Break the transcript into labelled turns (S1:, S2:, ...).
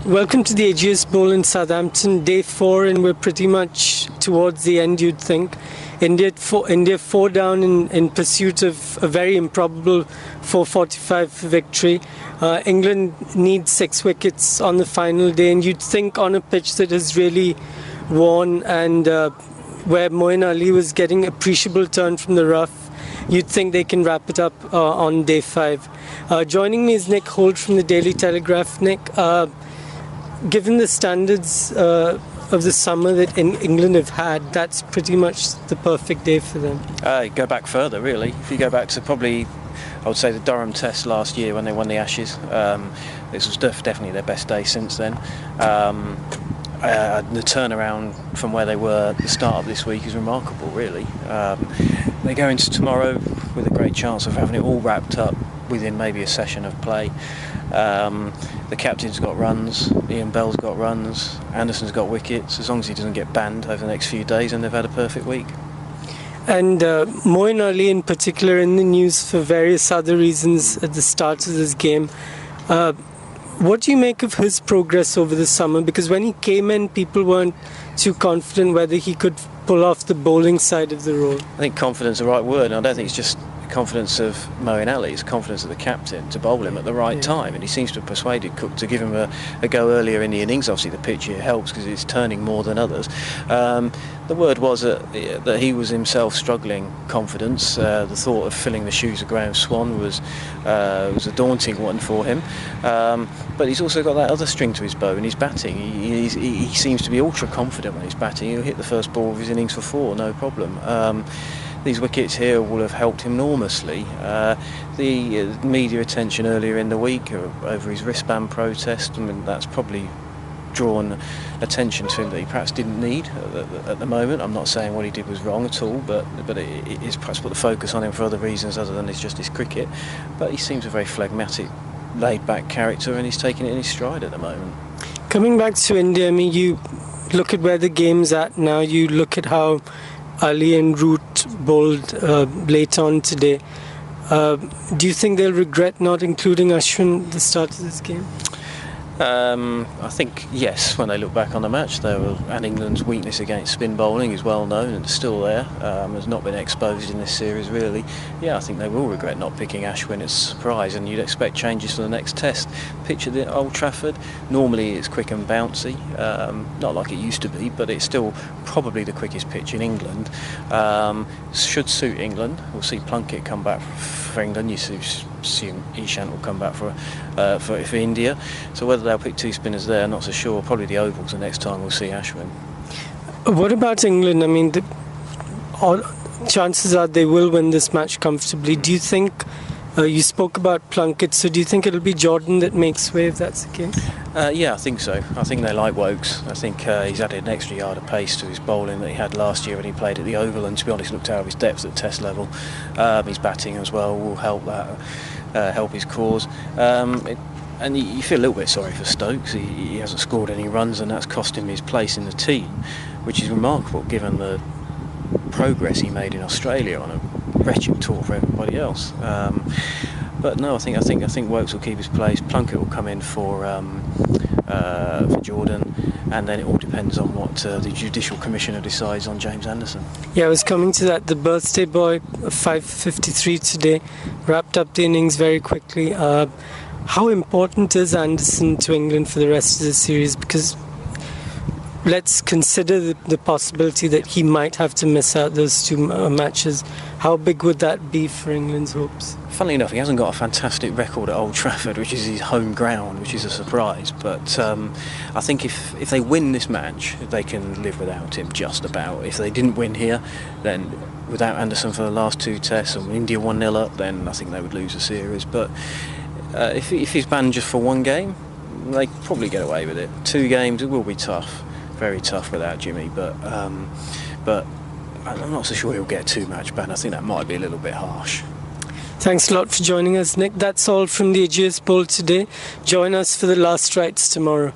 S1: Welcome to the AGS Bowl in Southampton, day 4, and we're pretty much towards the end, you'd think. India 4 down in pursuit of a very improbable 445 victory. England needs 6 wickets on the final day, and you'd think on a pitch that has really worn and where Moeen Ali was getting appreciable turn from the rough, you'd think they can wrap it up on day 5. Joining me is Nick Hoult from the Daily Telegraph. Nick, given the standards of the summer that England have had, that's pretty much the perfect day for them.
S2: Go back further, really. If you go back to probably, I would say, the Durham Test last year when they won the Ashes, this was definitely their best day since then. The turnaround from where they were at the start of this week is remarkable, really. They go into tomorrow with a great chance of having it all wrapped up within maybe a session of play. The captain's got runs, Ian Bell's got runs, Anderson's got wickets. As long as he doesn't get banned over the next few days, and they've had a perfect week.
S1: And Moeen Ali in particular in the news for various other reasons at the start of this game. What do you make of his progress over the summer? Because when he came in, people weren't too confident whether he could pull off the bowling side of the role.
S2: I think confidence is the right word, and I don't think it's just confidence of Moeen Ali, it's confidence of the captain to bowl him at the right time, and he seems to have persuaded Cook to give him a go earlier in the innings. Obviously the pitch here helps because it's turning more than others. The word was that he was himself struggling confidence. The thought of filling the shoes of Graham Swan was a daunting one for him, but he's also got that other string to his bow in his batting. He seems to be ultra confident when he's batting. He'll hit the first ball of his innings for 4, no problem. These wickets here will have helped him enormously. The media attention earlier in the week over his wristband protest, I mean, that's probably drawn attention to him that he perhaps didn't need at the moment. I'm not saying what he did was wrong at all, but it's perhaps put the focus on him for other reasons other than it's just his cricket. But he seems a very phlegmatic, laid-back character, and he's taking it in his stride at the moment. Coming back
S1: to India, I mean, you look at where the game's at now, you look at how Ali and Root bowled late on today. Do you think they'll regret not including Ashwin at the start of this game?
S2: I think yes, when they look back on the match, and England's weakness against spin bowling is well known and still there, has not been exposed in this series really. Yeah, I think they will regret not picking Ashwin. It's a surprise, and you'd expect changes for the next test. Pitch at Old Trafford, normally it's quick and bouncy, not like it used to be, but it's still probably the quickest pitch in England. Should suit England. We'll see Plunkett come back for England. You assume Ishant will come back for India. So whether they'll pick 2 spinners there, not so sure. Probably the ovals the next time we'll see Ashwin.
S1: What about England? I mean, chances are they will win this match comfortably. Do you think, you spoke about Plunkett, so do you think it'll be Jordan that makes way if that's the case?
S2: Yeah, I think so. I think they like Wokes. I think he's added an extra yard of pace to his bowling that he had last year when he played at the Oval, and to be honest looked out of his depth at test level. His batting as well will help that, help his cause. And you feel a little bit sorry for Stokes. He hasn't scored any runs, and that's cost him his place in the team, which is remarkable given the progress he made in Australia on a wretched tour for everybody else. But no, I think Wokes will keep his place. Plunkett will come in for Jordan, and then it all depends on what the Judicial Commissioner decides on James Anderson.
S1: Yeah, I was coming to that. The birthday boy, 5:53 today, wrapped up the innings very quickly. How important is Anderson to England for the rest of the series? Because let's consider the possibility that he might have to miss out those 2 matches. How big would that be for England's hopes?
S2: Funnily enough, he hasn't got a fantastic record at Old Trafford, which is his home ground, which is a surprise. But I think if they win this match, they can live without him just about. If they didn't win here, then without Anderson for the last 2 tests, and India 1-0 up, then I think they would lose the series. But if he's banned just for 1 game, they probably get away with it. 2 games, it will be tough, very tough without Jimmy. But I'm not so sure he'll get a 2-match ban. I think that might be a little bit harsh.
S1: Thanks a lot for joining us, Nick. That's all from the AGS Bowl today. Join us for the last rites tomorrow.